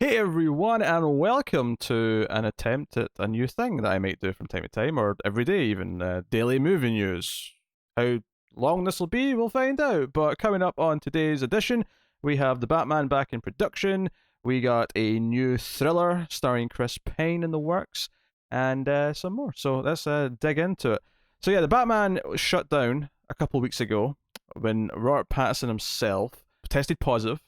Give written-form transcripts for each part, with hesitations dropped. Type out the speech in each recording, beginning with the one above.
Hey everyone, and welcome to an attempt at a new thing that I might do from time to time, or every day even, daily movie news. How long this will be, we'll find out. But coming up on today's edition, we have The Batman back in production, we got a new thriller starring Chris Pine in the works, and some more. So let's dig into it. So yeah, The Batman was shut down a couple of weeks ago when Robert Pattinson himself tested positive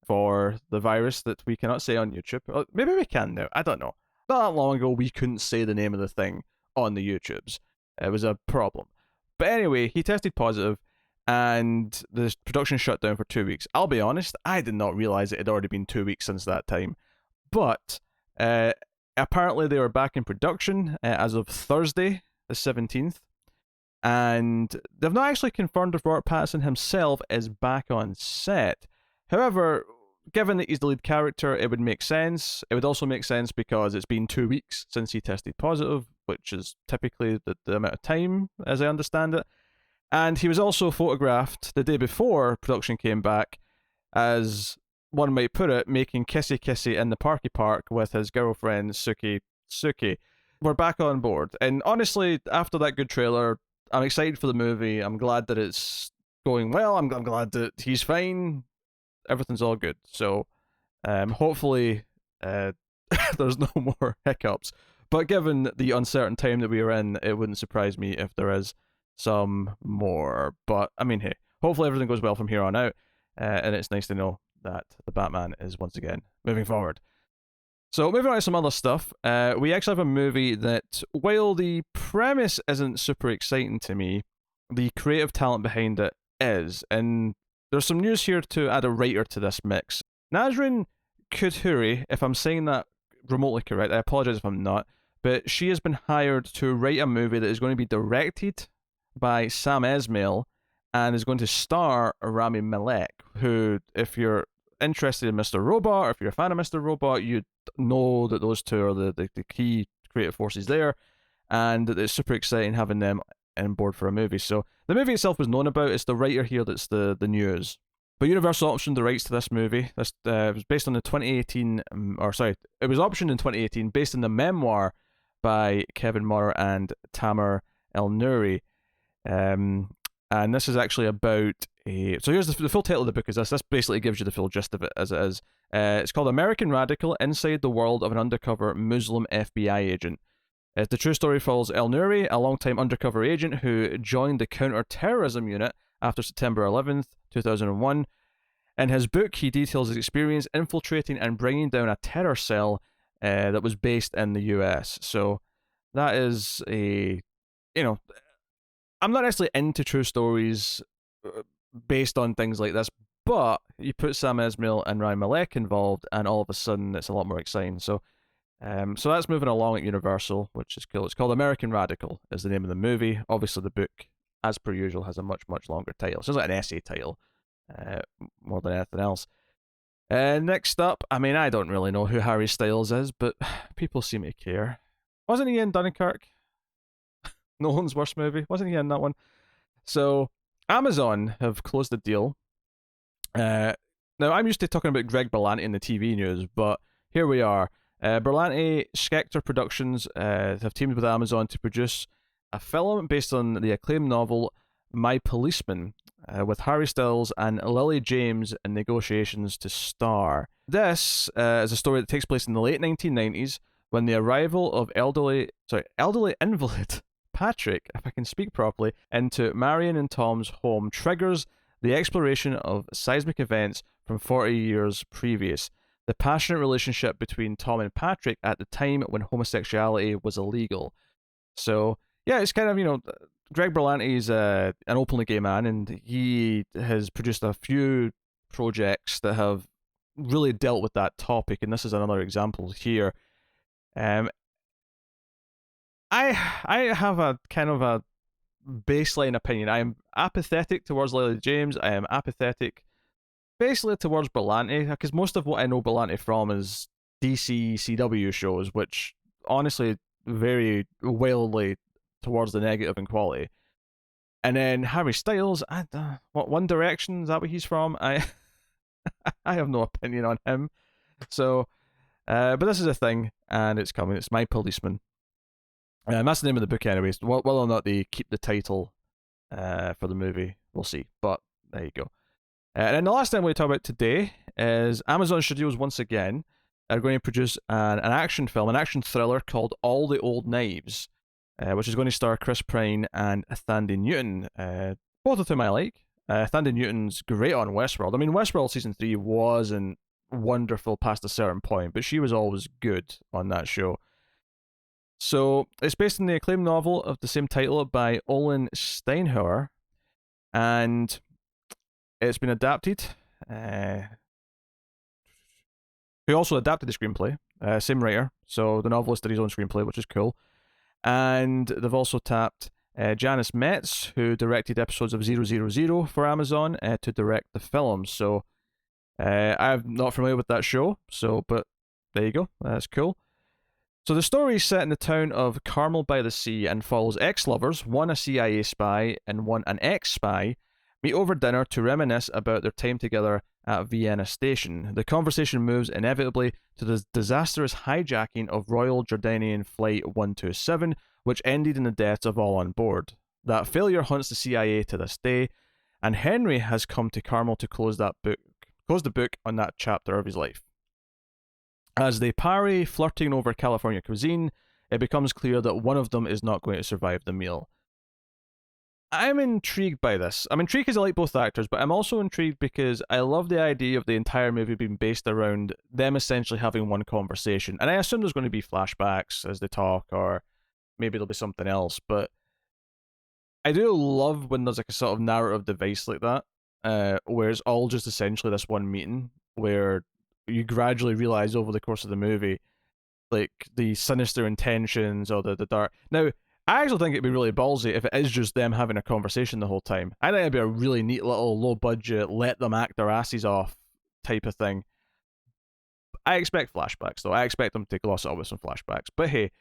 for the virus that we cannot say on YouTube. Maybe we can now. I don't know. Not that long ago, we couldn't say the name of the thing on the YouTubes. It was a problem. But anyway, he tested positive, and the production shut down for 2 weeks. I'll be honest, I did not realize it had already been 2 weeks since that time. But apparently, they were back in production as of Thursday, the 17th. And they've not actually confirmed if Robert Pattinson himself is back on set. However, given that he's the lead character, it would make sense. It would also make sense because it's been 2 weeks since he tested positive, which is typically the amount of time, as I understand it. And he was also photographed the day before production came back as, one might put it, making kissy kissy in the parky park with his girlfriend, Suki Suki. We're back on board. And honestly, after that good trailer, I'm excited for the movie. I'm glad that it's going well. I'm glad that he's fine. Everything's all good. So hopefully there's no more hiccups. But given the uncertain time that we are in, it wouldn't surprise me if there is some more. But I mean, hey, hopefully everything goes well from here on out. And it's nice to know that the Batman is once again moving forward. So moving on to some other stuff, we actually have a movie that, while the premise isn't super exciting to me, the creative talent behind it is. And there's some news here to add a writer to this mix. Nasrin Khadouri, if I'm saying that remotely correct, I apologize if I'm not, but she has been hired to write a movie that is going to be directed by Sam Esmail and is going to star Rami Malek, who, if you're interested in Mr. Robot, or if you're a fan of Mr. Robot, you know that those two are the key creative forces there, and it's super exciting having them on board for a movie. So the movie itself was known about. It's the writer here that's the news. But Universal optioned the rights to this movie. This was based on the 2018, it was optioned in 2018 based on the memoir by Kevin Moore and Tamer El-Nouri. And this is actually about so here's the full title of the book is this. This basically gives you the full gist of it as it is. It's called American Radical: Inside the World of an Undercover Muslim FBI Agent. The true story follows El-Nouri, a longtime undercover agent who joined the counter-terrorism unit after September 11th, 2001. In his book, he details his experience infiltrating and bringing down a terror cell that was based in the US. So that is I'm not necessarily into true stories based on things like this, but you put Sam Esmail and Ryan Malek involved, and all of a sudden it's a lot more exciting. So that's moving along at Universal, which is cool. It's called American Radical, is the name of the movie. Obviously, the book, as per usual, has a much, much longer title. So it's like an essay title, more than anything else. Next up, I mean, I don't really know who Harry Styles is, but people seem to care. Wasn't he in Dunkirk? Nolan's worst movie? Wasn't he in that one? So Amazon have closed the deal. Now, I'm used to talking about Greg Berlanti in the TV news, but here we are. Berlanti Schecter Productions have teamed with Amazon to produce a film based on the acclaimed novel My Policeman, with Harry Styles and Lily James in negotiations to star. This is a story that takes place in the late 1990s when the arrival of elderly invalid Patrick, if I can speak properly, into Marion and Tom's home triggers the exploration of seismic events from 40 years previous. The passionate relationship between Tom and Patrick at the time when homosexuality was illegal. So, yeah, it's kind of, Greg Berlanti is an openly gay man, and he has produced a few projects that have really dealt with that topic, and this is another example here. I have a kind of a baseline opinion. I am apathetic towards Lily James. I am apathetic basically towards Berlanti, because most of what I know Berlanti from is DC CW shows, which honestly vary wildly towards the negative in quality. And then Harry Styles, what One Direction, is that what he's from? I have no opinion on him. So But this is a thing, and it's coming. It's My Policeman. That's the name of the book, anyways. Whether or not they keep the title for the movie, we'll see. But there you go. And then the last thing we talk about today is Amazon Studios once again are going to produce an action film, an action thriller called All the Old Knives, which is going to star Chris Pine and Thandie Newton, both of whom I like. Thandie Newton's great on Westworld. I mean, Westworld season 3 wasn't wonderful past a certain point, but she was always good on that show. So it's based on the acclaimed novel of the same title by Olin Steinhauer, and it's been adapted. Who also adapted the screenplay, same writer. So the novelist did his own screenplay, which is cool. And they've also tapped Janice Metz, who directed episodes of 000 for Amazon, to direct the film. So I'm not familiar with that show, but there you go. That's cool. So the story is set in the town of Carmel by the Sea and follows ex-lovers, one a CIA spy and one an ex-spy, meet over dinner to reminisce about their time together at Vienna Station. The conversation moves inevitably to the disastrous hijacking of Royal Jordanian Flight 127, which ended in the deaths of all on board. That failure haunts the CIA to this day, and Henry has come to Carmel to close the book on that chapter of his life. As they parry flirting over California cuisine, it becomes clear that one of them is not going to survive the meal. I'm intrigued by this. I'm intrigued because I like both actors, but I'm also intrigued because I love the idea of the entire movie being based around them essentially having one conversation. And I assume there's going to be flashbacks as they talk, or maybe there'll be something else, but I do love when there's like a sort of narrative device like that, where it's all just essentially this one meeting where you gradually realize over the course of the movie, like, the sinister intentions or the dark. Now, I actually think it'd be really ballsy if it is just them having a conversation the whole time. I think it'd be a really neat little low budget, let them act their asses off type of thing. I expect flashbacks though. I expect them to gloss it up with some flashbacks. But hey,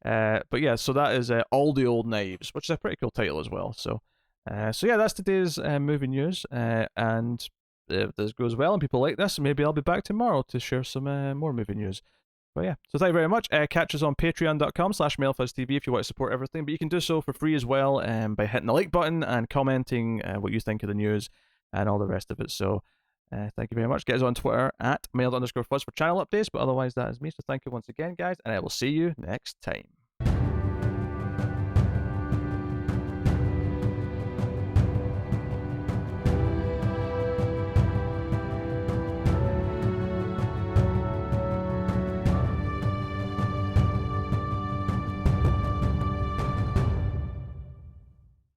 but yeah, so that is All the Old Knives, which is a pretty cool title as well. So yeah, that's today's movie news. And if this goes well and people like this, maybe I'll be back tomorrow to share some more movie news. But yeah, so thank you very much. Catch us on patreon.com/MailFuzzTV if you want to support everything, but you can do so for free as well by hitting the like button and commenting what you think of the news and all the rest of it. So thank you very much. Get us on Twitter at mailed_fuzz for channel updates, but otherwise that is me. So thank you once again, guys, and I will see you next time.